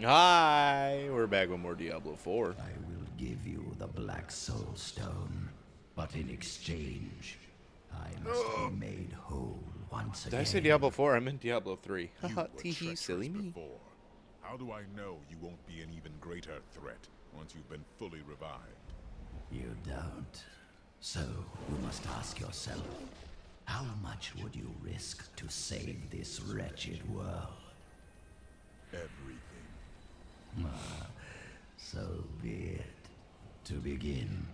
Hi, we're back with more Diablo 4. I will give you the Black Soul Stone, but in exchange, I must be made whole once Did I again. say Diablo 4? I meant Diablo 3. You Haha, were tee-hee, silly treacherous me. before. How do I know you won't be an even greater threat once you've been fully revived? You don't. So, you must ask yourself, how much would you risk to save this wretched world? Everything. So be it. To begin,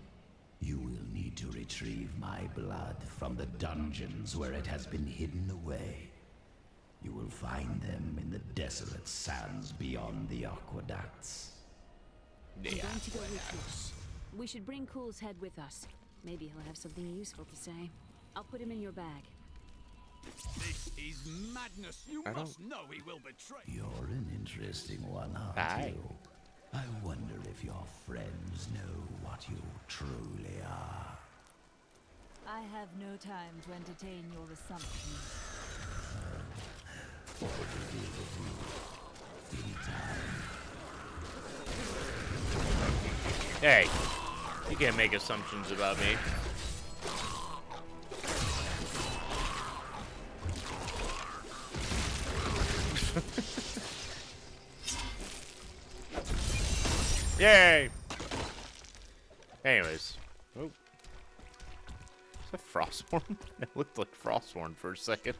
you will need to retrieve my blood from the dungeons where it has been hidden away. You will find them in the desolate sands beyond the aqueducts. I'm going to go with you. We should bring Cool's head with us. Maybe he'll have something useful to say. I'll put him in your bag. This is madness. You must know he will betray. You're an interesting one, aren't Aye. you? I wonder if your friends know what you truly are. I have no time to entertain your assumptions. What would you do with you? Anytime. Hey, you can't make assumptions about me. Yay! Anyways. Oh. Is that Frostborn? It looked like Frostborn for a second.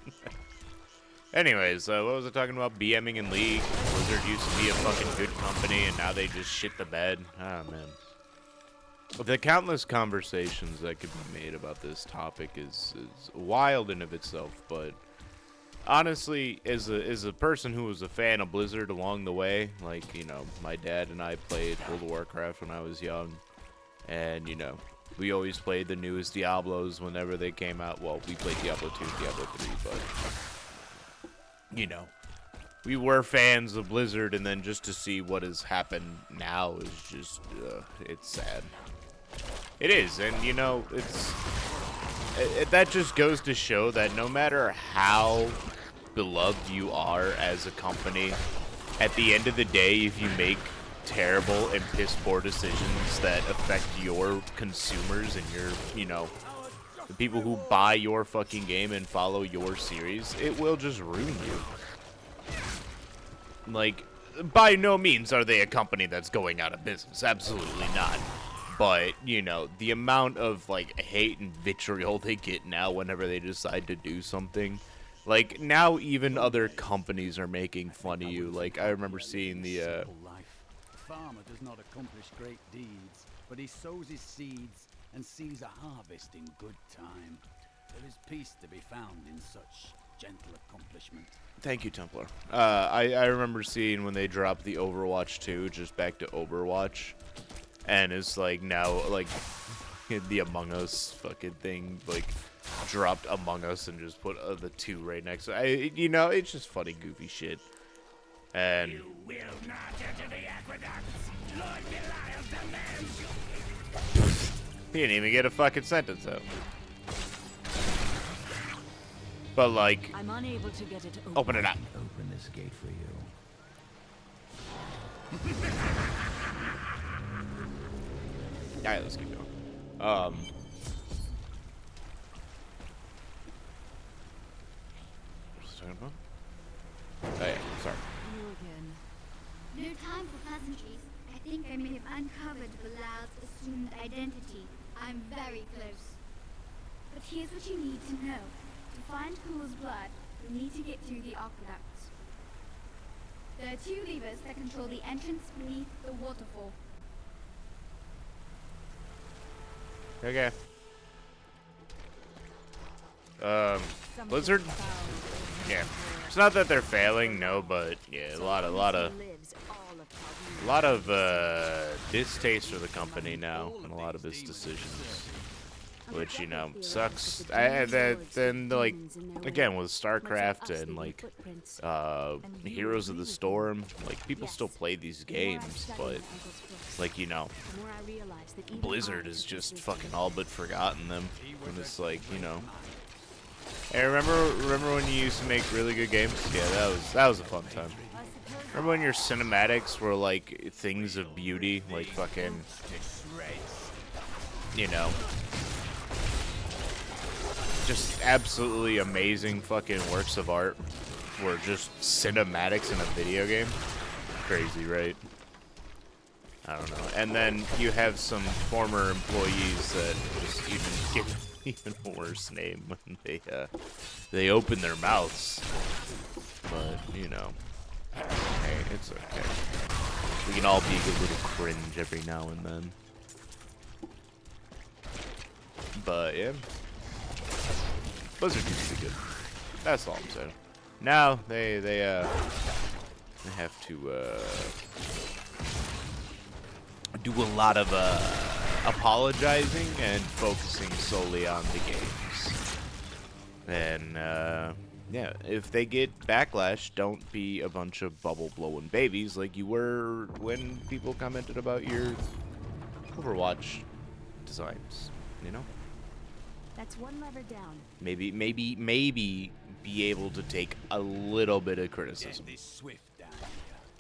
Anyways, what was I talking about? BMing in League. Blizzard used to be a fucking good company, and now they just shit the bed. Ah, man. The countless conversations that could be made about this topic is wild in of itself, but honestly, as a person who was a fan of Blizzard along the way, like, you know, my dad and I played World of Warcraft when I was young, and, you know, we always played the newest Diablos whenever they came out. Well, we played Diablo 2, Diablo 3, but, you know, we were fans of Blizzard, and then just to see what has happened now is just, it's sad. It is, and, you know, that just goes to show that no matter how beloved you are as a company, at the end of the day, if you make terrible and piss poor decisions that affect your consumers and your, you know, the people who buy your fucking game and follow your series, it will just ruin you. Like, by no means are they a company that's going out of business. Absolutely not. But, you know, the amount of, like, hate and vitriol they get now whenever they decide to do something. Like, now even other companies are making fun of you. Like, I remember seeing the, Life. A farmer does not accomplish great deeds, but he sows his seeds and sees a harvest in good time. There is peace to be found in such gentle accomplishment. Thank you, Templar. I remember seeing when they dropped the Overwatch 2, just back to Overwatch. And it's like now, like, the Among Us fucking thing, like, dropped Among Us and just put the 2 right next to it. You know, it's just funny, goofy shit. And You will not enter the aqueducts. Lord Belial demands he didn't even get a fucking sentence out. But, like, I'm unable to get it open. open it up. Open this gate for you. Alright, let's keep going. What was I talking about? Oh yeah, sorry. You again. No time for pleasantries. I think I may have uncovered Bilal's assumed identity. I'm very close. But here's what you need to know. To find Cool's blood, you need to get through the aqueducts. There are 2 levers that control the entrance beneath the waterfall. Okay. Blizzard? Yeah. It's not that they're failing, no, but yeah, a lot of distaste for the company now, and a lot of its decisions, which, you know, sucks. Then, like, again, with StarCraft and, like, Heroes of the Storm, like, people still play these games, but, like, you know, Blizzard has just fucking all but forgotten them, and it's like, you know. Hey, remember when you used to make really good games? Yeah, that was a fun time. I suppose Remember when your cinematics were like things of beauty, like fucking, you know, just absolutely amazing fucking works of art were just cinematics in a video game? Crazy, right? I don't know. And then you have some former employees that just even give even worse name when they open their mouths. But, you know, hey, it's okay. We can all be a little cringe every now and then. But, yeah. Blizzard used to be good. That's all I'm saying. Now, they have to, do a lot of, apologizing and focusing solely on the games. And, yeah, if they get backlash, don't be a bunch of bubble-blowing babies like you were when people commented about your Overwatch designs, you know? That's one lever down. Maybe be able to take a little bit of criticism. This swift down here.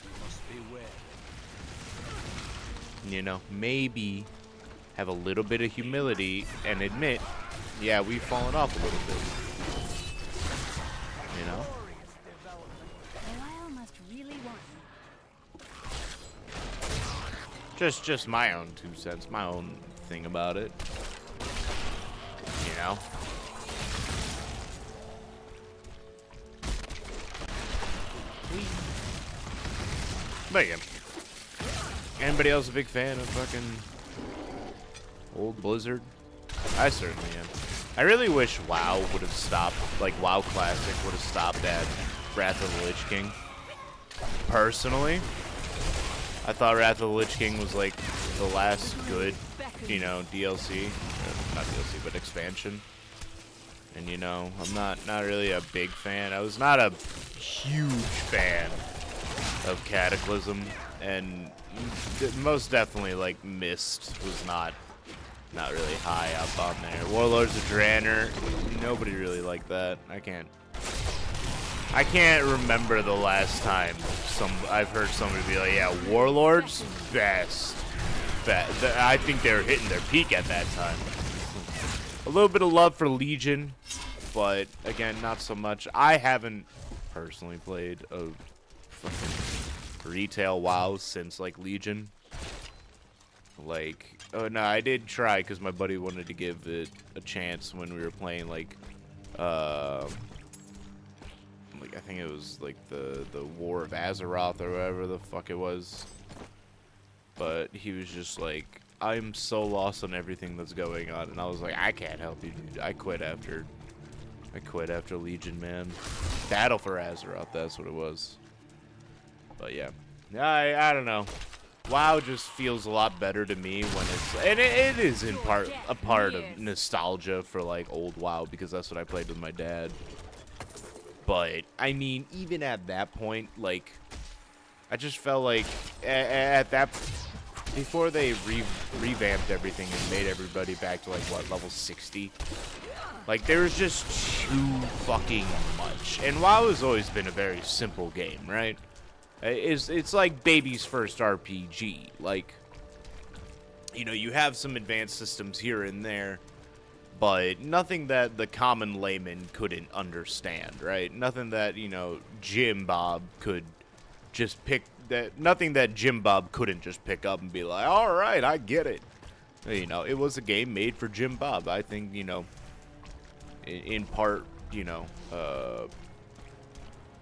You must beware. You know, maybe have a little bit of humility and admit, yeah, we've fallen off a little bit. You know? Lyle must really want me. Just my own 2 cents, my own thing about it. You know? But yeah. Anybody else a big fan of fucking old Blizzard? I certainly am. I really wish WoW would have stopped, like WoW Classic would have stopped at Wrath of the Lich King. Personally, I thought Wrath of the Lich King was like the last good, you know, DLC. Not DLC, but expansion. And you know, I'm not really a big fan. I was not a huge fan of Cataclysm, and most definitely like Mist was not really high up on there. Warlords of Draenor, nobody really liked that. I can't remember the last time I've heard somebody be like, yeah, Warlords best. I think they were hitting their peak at that time. A little bit of love for Legion, but again, not so much. I haven't personally played a fucking retail WoW since like Legion. Like, oh no, I did try because my buddy wanted to give it a chance when we were playing like I think it was like the War of Azeroth or whatever the fuck it was. But he was just like, I'm so lost on everything that's going on, and I was like, I can't help you, dude. I quit after Legion, man. Battle for Azeroth, that's what it was. But yeah, I don't know. WoW just feels a lot better to me when it's, and it is in part a part of nostalgia for like old WoW because that's what I played with my dad. But I mean, even at that point, like, I just felt like at that before they revamped everything and made everybody back to like what, level 60. Like there was just too fucking much. And WoW has always been a very simple game, right? It's like baby's first RPG. Like, you know, you have some advanced systems here and there, but nothing that the common layman couldn't understand, right? Nothing that, you know, Jim Bob could just pick, that nothing that Jim Bob couldn't just pick up and be like, all right, I get it. You know, it was a game made for Jim Bob. I think, you know, in part, you know,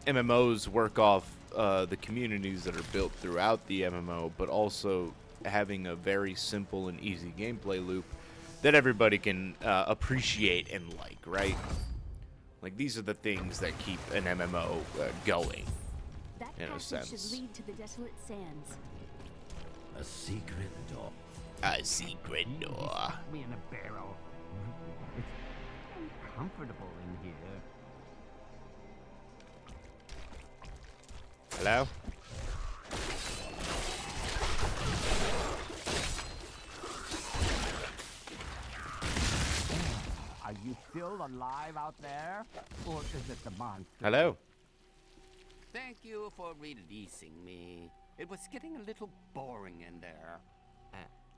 MMOs work off the communities that are built throughout the MMO, but also having a very simple and easy gameplay loop that everybody can appreciate and like, right? Like, these are the things that keep an MMO going, That in a passage sense. should lead to the Desolate Sands. A secret door. A secret door. Me in a barrel. It's uncomfortable in here. Hello? Are you still alive out there? Or is it the monster? Hello? Thank you for releasing me. It was getting a little boring in there.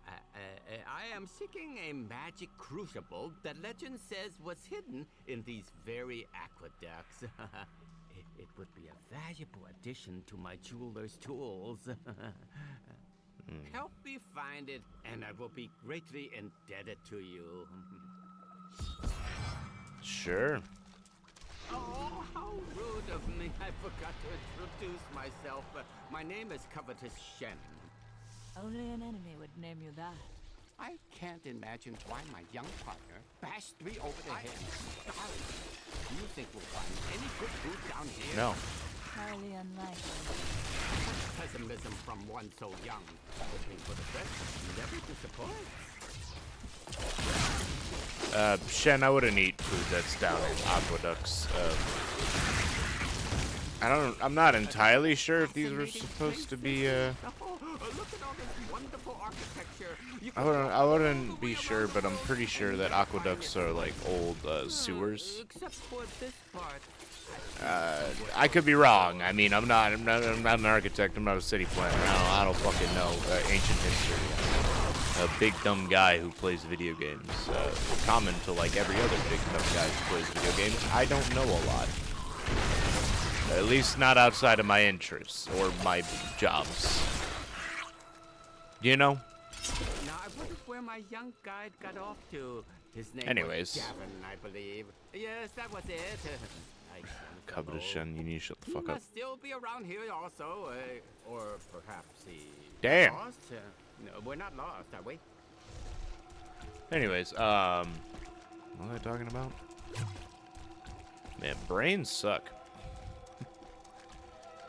I am seeking a magic crucible that legend says was hidden in these very aqueducts. It would be a valuable addition to my jeweler's tools. Help me find it, and I will be greatly indebted to you. Sure. Oh, how rude of me. I forgot to introduce myself. My name is Covetous Shen. Only an enemy would name you that. I can't imagine why my young partner bashed me over the head. Do you think we'll find any good food down here? No. Highly unlikely. Pessimism from one so young. Hoping for the best never disappoints. Shen, I wouldn't eat food that's down in aqueducts. I'm not entirely sure if these were supposed to be, Look at all this wonderful architecture. I wouldn't be sure, but I'm pretty sure that aqueducts are like old sewers. Except for this part. I could be wrong. I mean, I'm not an architect. I'm not a city planner. I don't fucking know ancient history. A big dumb guy who plays video games. Common to like every other big dumb guy who plays video games. I don't know a lot. At least not outside of my interests or my jobs. You know? Now I wonder where my young guide got off to. His name Anyways. was Gavin, I believe. Yes, that was it. Covetous Shen, you need to shut the fuck He up. must still be around here also, or perhaps he Damn. lost. No, we're not lost, are we? Anyways, what was I talking about? Man, brains suck.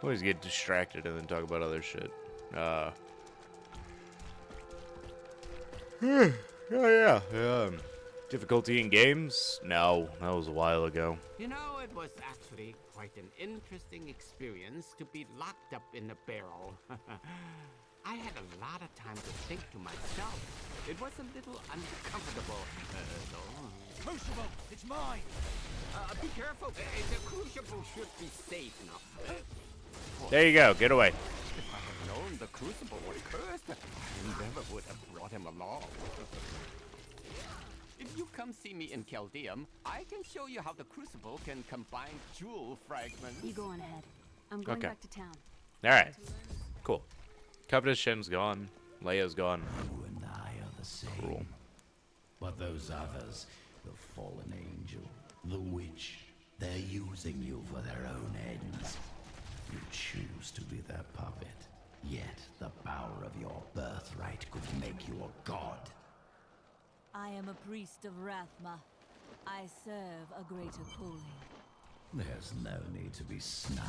Always get distracted and then talk about other shit. Oh yeah. Difficulty in games? No, that was a while ago. You know, it was actually quite an interesting experience to be locked up in a barrel. I had a lot of time to think to myself. It was a little uncomfortable, though. Crucible, it's mine! Be careful. The crucible should be safe now. There you go. Get away. If I had known the crucible was cursed, I never would have brought him along. If you come see me in Chaldeum, I can show you how the crucible can combine jewel fragments. You go on ahead. I'm going Okay. back to town. All right. Cool. Covetous Shen's gone. Leia's gone. You and I are the same. Cool. But those others, the fallen angel, the witch, they're using you for their own ends. You choose to be their puppet. Yet the power of your birthright could make you a god. I am a priest of Rathma. I serve a greater calling. There's no need to be snide.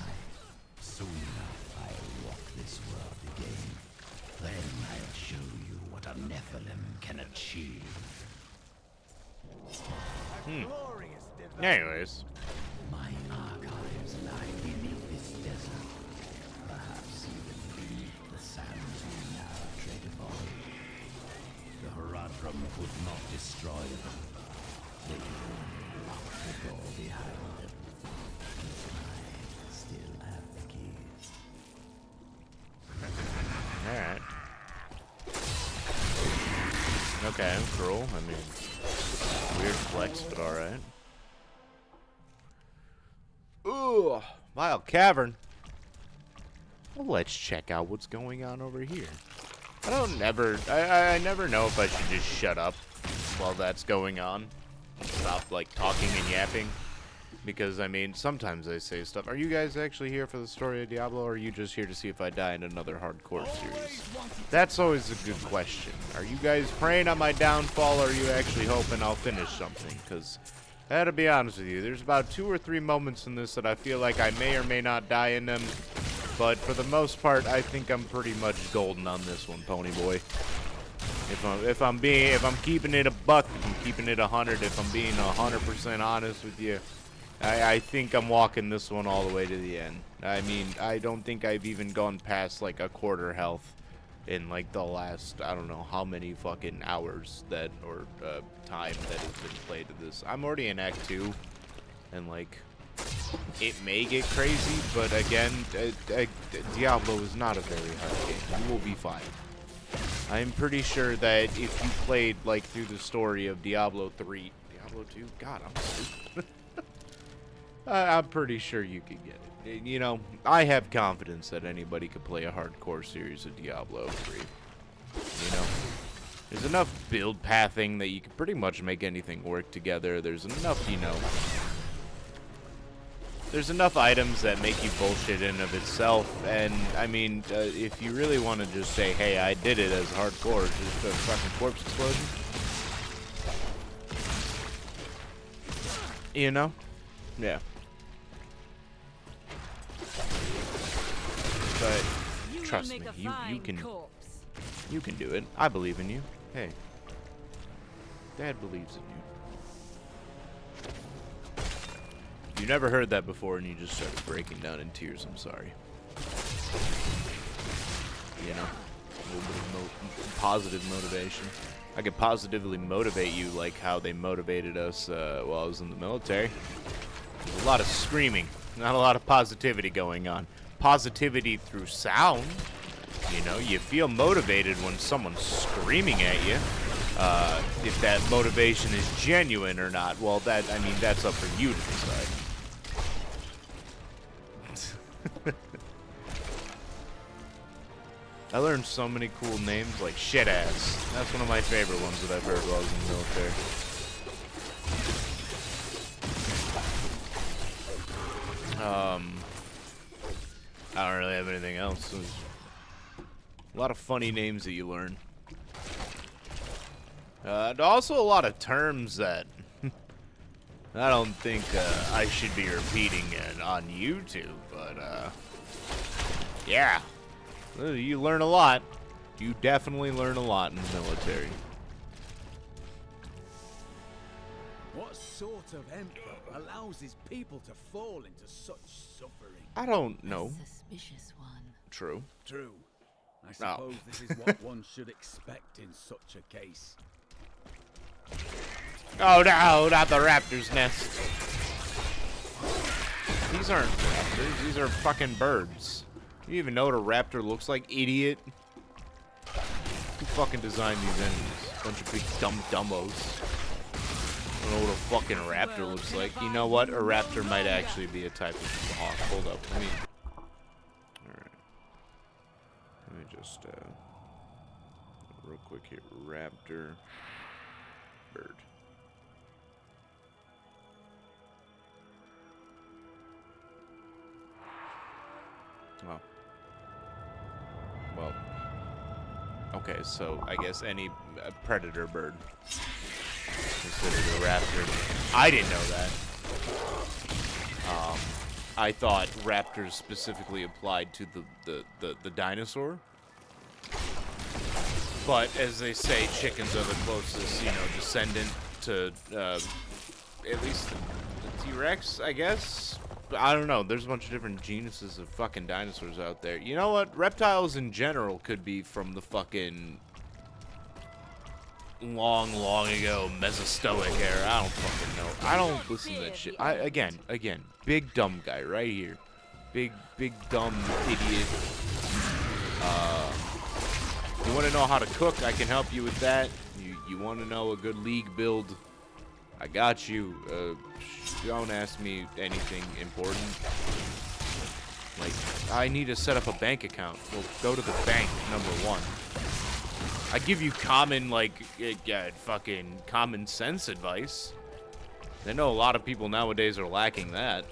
Soon enough, I'll walk this world again. Then I'll show you what a Nephilim can achieve. Glorious devotion. Anyways. My archives lie beneath this desert. Perhaps even beneath the sands we now tread upon. The Haradrim could not destroy them. They could only lock the door behind them. I still have the keys. Alright. Okay, cruel. I mean, weird flex, but alright. Ooh, Vile Cavern. Well, let's check out what's going on over here. I never know if I should just shut up while that's going on. Stop, like, talking and yapping. Because, I mean, sometimes I say stuff. Are you guys actually here for the story of Diablo, or are you just here to see if I die in another hardcore series? That's always a good question. Are you guys praying on my downfall, or are you actually hoping I'll finish something? Because, I gotta be honest with you, there's about 2 or 3 moments in this that I feel like I may or may not die in them. But for the most part, I think I'm pretty much golden on this one, Pony Boy. If I'm keeping it a buck, if I'm keeping it 100, if I'm being 100% honest with you, I think I'm walking this one all the way to the end. I mean, I don't think I've even gone past like a quarter health in like the last, I don't know how many fucking hours that, or time that has been played to this. I'm already in Act 2, and like, it may get crazy, but again, Diablo is not a very hard game. You will be fine. I'm pretty sure that if you played, like, through the story of Diablo 3... Diablo 2? God, I'm stupid. I'm pretty sure you could get it. You know, I have confidence that anybody could play a hardcore series of Diablo 3. You know? There's enough build pathing that you can pretty much make anything work together. There's enough, you know... There's enough items that make you bullshit in of itself, and, I mean, if you really want to just say, hey, I did it as hardcore, just a fucking corpse explosion. You know? Yeah. But, trust me, you can do it. I believe in you. Hey. Dad believes in you. You never heard that before and you just started breaking down in tears. I'm sorry. You know, a little bit of positive motivation. I could positively motivate you like how they motivated us while I was in the military. There's a lot of screaming, not a lot of positivity going on. Positivity through sound. You know, you feel motivated when someone's screaming at you. If that motivation is genuine or not, well, that, I mean, that's up for you to decide. I learned so many cool names, like shit-ass. That's one of my favorite ones that I've heard while I was in the military. I don't really have anything else. There's a lot of funny names that you learn. Also a lot of terms that I don't think I should be repeating on YouTube, but yeah. You learn a lot. You definitely learn a lot in the military. What sort of emperor allows his people to fall into such suffering? I don't know. A suspicious one. True. True. I suppose this is what one should expect in such a case. Oh no, not the raptor's nest. These aren't raptors, these are fucking birds. You even know what a raptor looks like, idiot? Who fucking designed these enemies? Bunch of big dumb dumbos. I don't know what a fucking raptor looks like. You know what? A raptor might actually be a type of hawk. Hold up, let me... Alright. Let me just, real quick here. Raptor. Bird. Oh. Well. Okay, so I guess any predator bird considered a raptor. I didn't know that. I thought raptors specifically applied to the dinosaur. But as they say, chickens are the closest, you know, descendant to at least the T-Rex, I guess. I don't know. There's a bunch of different genuses of fucking dinosaurs out there. You know what? Reptiles in general could be from the fucking long ago Mesostoic era. I don't fucking know. I don't listen to that shit. Again, big dumb guy right here. Big dumb idiot. You want to know how to cook? I can help you with that. You want to know a good league build? I got you. Don't ask me anything important. Like, I need to set up a bank account. Well, go to the bank, number one. I give you common, like, fucking common sense advice. I know a lot of people nowadays are lacking that.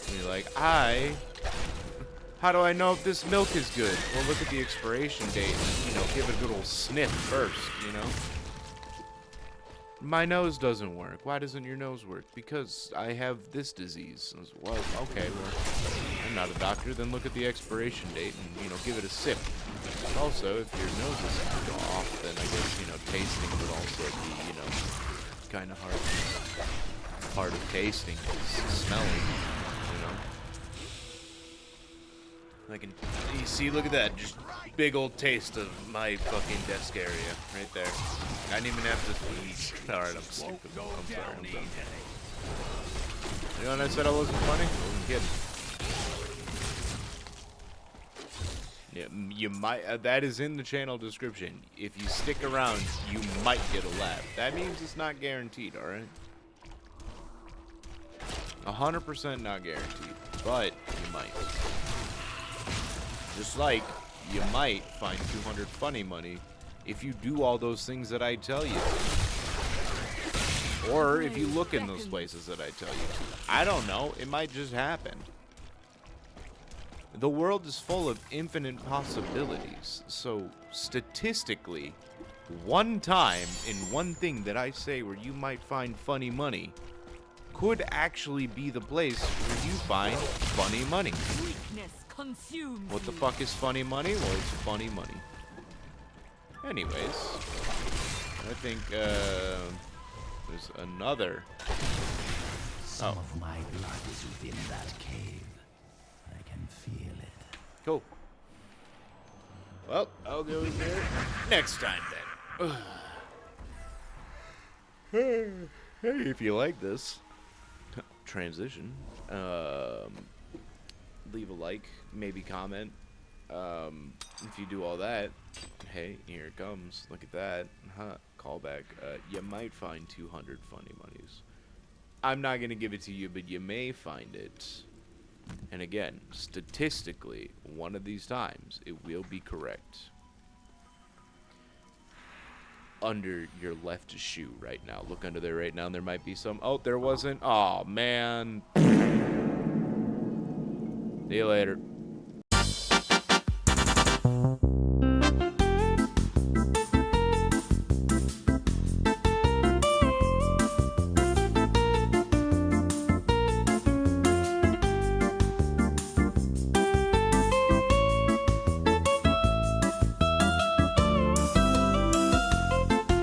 And you're like, how do I know if this milk is good? Well, look at the expiration date and, you know, give it a good old sniff first, you know? My nose doesn't work. Why doesn't your nose work? Because I have this disease. Well, okay, well, I'm not a doctor. Then look at the expiration date and, you know, give it a sip. Also, if your nose is off, then I guess, you know, tasting would also be, you know, kind of hard. Part of tasting is smelling, you know? You see, look at that, just big old taste of my fucking desk area right there. I didn't even have to eat. Alright, I'm stupid. I'm sorry, I'm done. You know when I said I wasn't funny? I wasn't kidding. Yeah, you might. That is in the channel description. If you stick around, you might get a laugh. That means it's not guaranteed, alright? 100% not guaranteed, but you might. Just like you might find 200 funny money if you do all those things that I tell you to. Or if you look in those places that I tell you to. I don't know. It might just happen. The world is full of infinite possibilities. So statistically, one time in one thing that I say where you might find funny money could actually be the place where you find funny money. What the fuck is funny money? Well, it's funny money. Anyways, I think there's another. Some of my blood is within that cave. I can feel it. Cool. Well, I'll go in there next time then. Hey, if you like this transition, leave a like, maybe comment. If you do all that, hey, here it comes. Look at that. Callback. You might find 200 funny monies. I'm not going to give it to you, but you may find it. And again, statistically, one of these times, it will be correct. Under your left shoe right now. Look under there right now, and there might be some. Oh, there wasn't. Oh, man. See you later.